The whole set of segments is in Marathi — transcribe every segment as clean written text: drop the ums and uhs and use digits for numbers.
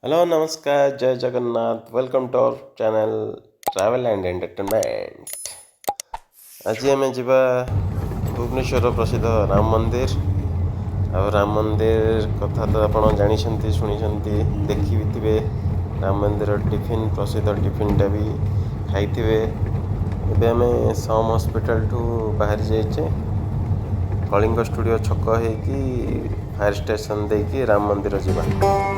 हेलो नमस्कार जय Jagannath welcome to our channel travel and entertainment. आज आम जा भुवनेश्वर प्रसिद्ध राम मंदिर। राम मंदिर कथा तो आप जानते शुणी देखी भी थे। राम मंदिर टिफिन प्रसिद्ध टिफिनटा भी खाई। एबे आम सम हॉस्पिटल ठू बाहरी जाइए कलिंग स्टूडियो छक होगी फायर स्टेशन देकी राम मंदिर जावा।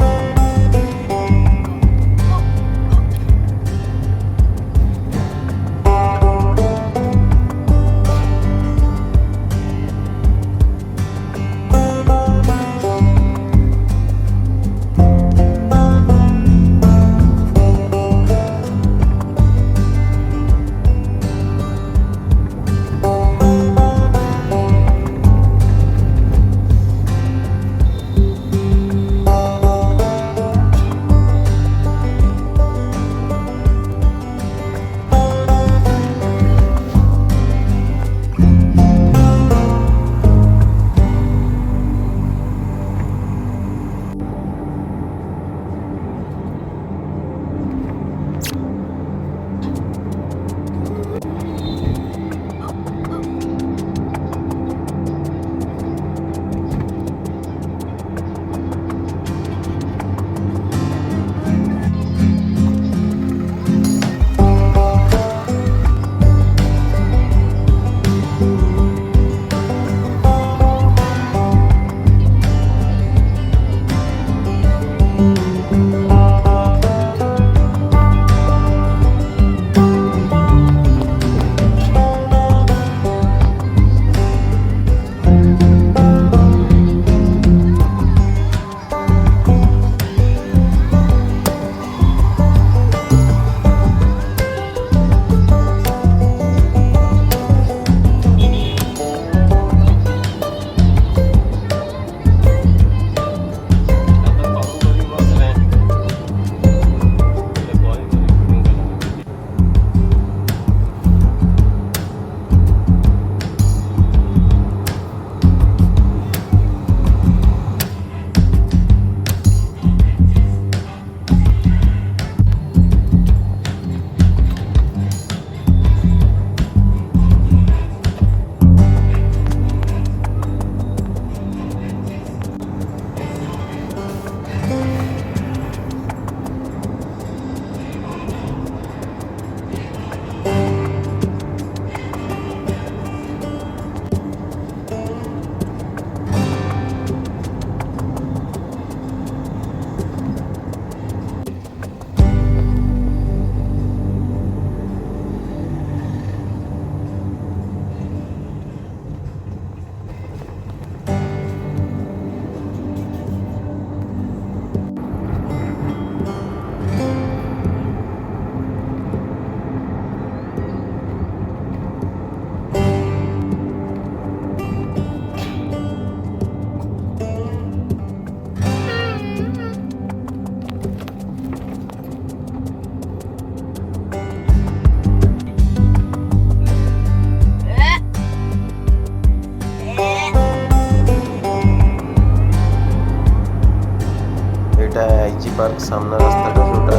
आईजी पार्क सामना रास्ता जोटा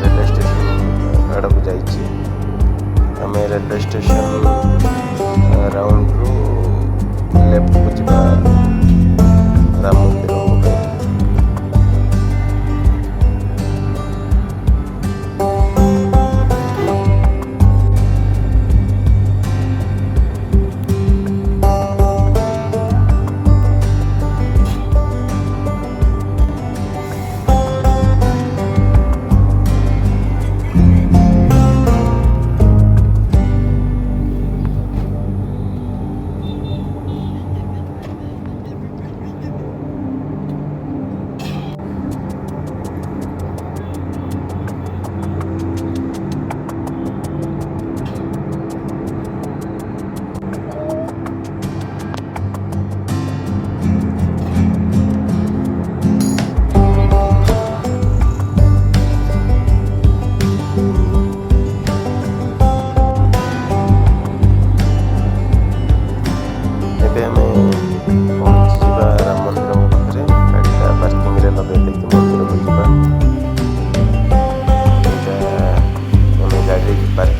रेलवे स्टेशन आड़ को जाइए। आम रेलवे स्टेशन राउंड रु लेफ्ट को जा राम मंदिर। ଯିବା। ଏଇଟା ଆମେ ଗାଡ଼ି ପାର୍କିଂ